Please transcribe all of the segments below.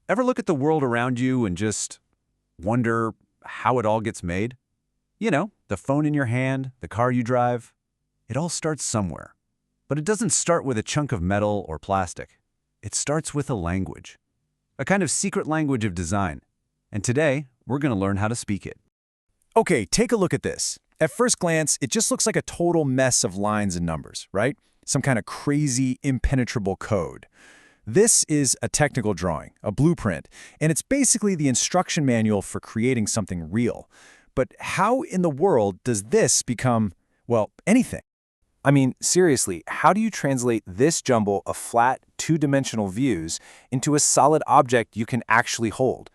Ever look at the world around you and just wonder how it all gets made? You know, the phone in your hand, the car you drive, it all starts somewhere. But it doesn't start with a chunk of metal or plastic. It starts with a language, a kind of secret language of design. And today, we're going to learn how to speak it. Okay, take a look at this. At first glance, it just looks like a total mess of lines and numbers, right? Some kind of crazy, impenetrable code. This is a technical drawing, a blueprint, and it's basically the instruction manual for creating something real. But how in the world does this become, well, anything? I mean, seriously, how do you translate this jumble of flat, two-dimensional views into a solid object you can actually hold?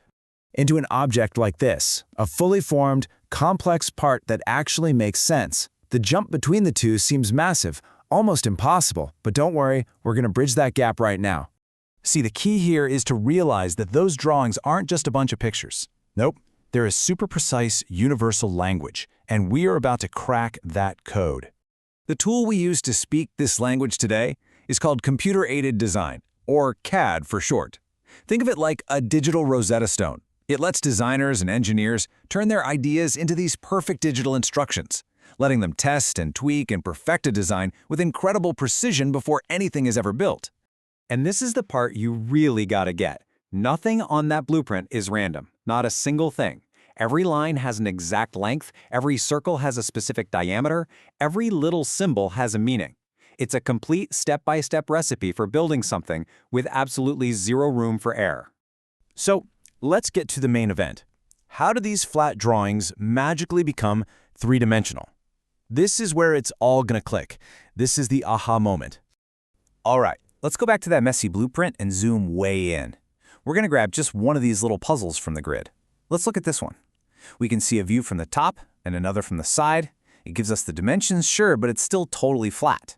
Into an object like this, a fully formed, complex part that actually makes sense. The jump between the two seems massive, almost impossible, but don't worry, we're going to bridge that gap right now. See, the key here is to realize that those drawings aren't just a bunch of pictures. Nope, they're a super precise, universal language, and we are about to crack that code. The tool we use to speak this language today is called Computer-Aided Design, or CAD for short. Think of it like a digital Rosetta Stone. It lets designers and engineers turn their ideas into these perfect digital instructions, letting them test and tweak and perfect a design with incredible precision before anything is ever built. And this is the part you really gotta get. Nothing on that blueprint is random, not a single thing. Every line has an exact length, every circle has a specific diameter, every little symbol has a meaning. It's a complete step-by-step recipe for building something with absolutely zero room for error. So, let's get to the main event. How do these flat drawings magically become three-dimensional? This is where it's all gonna click. This is the aha moment. All right, let's go back to that messy blueprint and zoom way in. We're gonna grab just one of these little puzzles from the grid. Let's look at this one. We can see a view from the top and another from the side. It gives us the dimensions, sure, but it's still totally flat.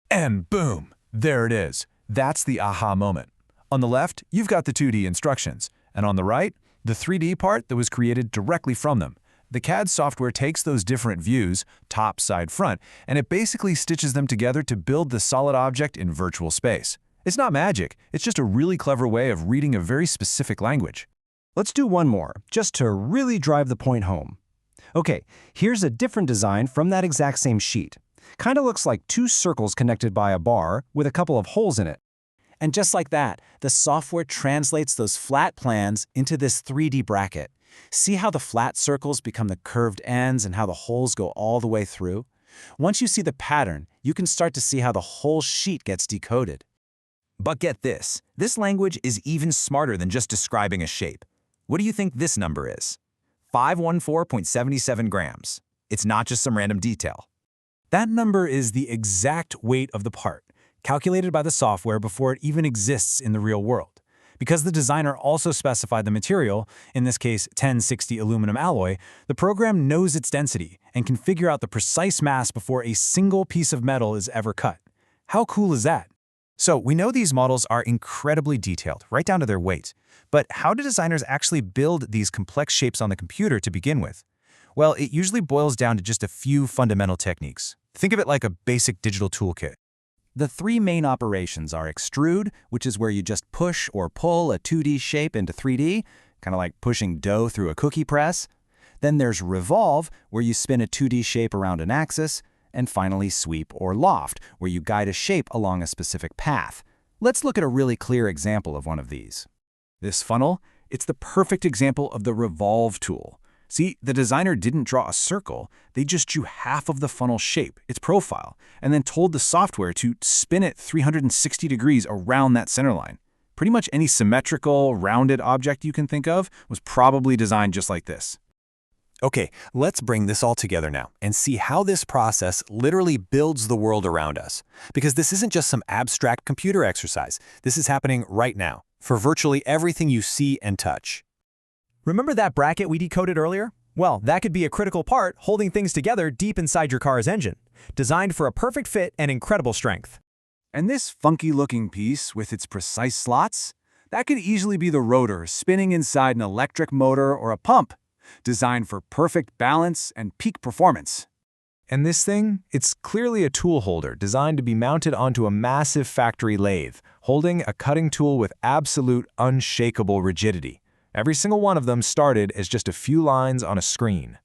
And boom, there it is. That's the aha moment. On the left, you've got the 2D instructions, and on the right, the 3D part that was created directly from them. The CAD software takes those different views, top, side, front, and it basically stitches them together to build the solid object in virtual space. It's not magic, it's just a really clever way of reading a very specific language. Let's do one more, just to really drive the point home. Okay, here's a different design from that exact same sheet. Kinda looks like two circles connected by a bar with a couple of holes in it. And just like that, the software translates those flat plans into this 3D bracket. See how the flat circles become the curved ends and how the holes go all the way through? Once you see the pattern, you can start to see how the whole sheet gets decoded. But get this language is even smarter than just describing a shape. What do you think this number is? 514.77 grams. It's not just some random detail. That number is the exact weight of the part, calculated by the software before it even exists in the real world. Because the designer also specified the material, in this case 1060 aluminum alloy, the program knows its density and can figure out the precise mass before a single piece of metal is ever cut. How cool is that? So we know these models are incredibly detailed, right down to their weight. But how do designers actually build these complex shapes on the computer to begin with? Well, it usually boils down to just a few fundamental techniques. Think of it like a basic digital toolkit. The three main operations are extrude, which is where you just push or pull a 2D shape into 3D, kind of like pushing dough through a cookie press. Then there's revolve, where you spin a 2D shape around an axis. And finally, sweep or loft, where you guide a shape along a specific path. Let's look at a really clear example of one of these. This funnel, it's the perfect example of the revolve tool. See, the designer didn't draw a circle, they just drew half of the funnel shape, its profile, and then told the software to spin it 360 degrees around that center line. Pretty much any symmetrical, rounded object you can think of was probably designed just like this. Okay, let's bring this all together now and see how this process literally builds the world around us. Because this isn't just some abstract computer exercise. This is happening right now for virtually everything you see and touch. Remember that bracket we decoded earlier? Well, that could be a critical part holding things together deep inside your car's engine, designed for a perfect fit and incredible strength. And this funky-looking piece with its precise slots, that could easily be the rotor spinning inside an electric motor or a pump, designed for perfect balance and peak performance. And this thing, it's clearly a tool holder designed to be mounted onto a massive factory lathe, holding a cutting tool with absolute unshakable rigidity. Every single one of them started as just a few lines on a screen.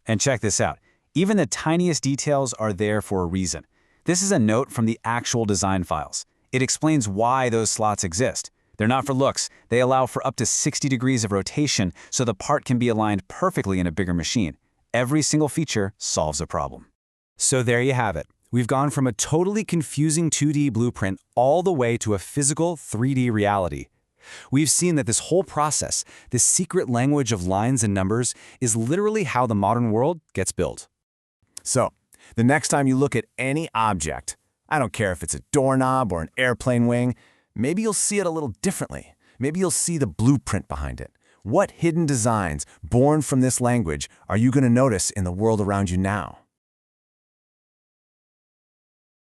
And check this out. Even the tiniest details are there for a reason. This is a note from the actual design files. It explains why those slots exist. They're not for looks. They allow for up to 60 degrees of rotation so the part can be aligned perfectly in a bigger machine. Every single feature solves a problem. So there you have it. We've gone from a totally confusing 2D blueprint all the way to a physical 3D reality. We've seen that this whole process, this secret language of lines and numbers, is literally how the modern world gets built. So, the next time you look at any object, I don't care if it's a doorknob or an airplane wing, maybe you'll see it a little differently. Maybe you'll see the blueprint behind it. What hidden designs, born from this language, are you going to notice in the world around you now?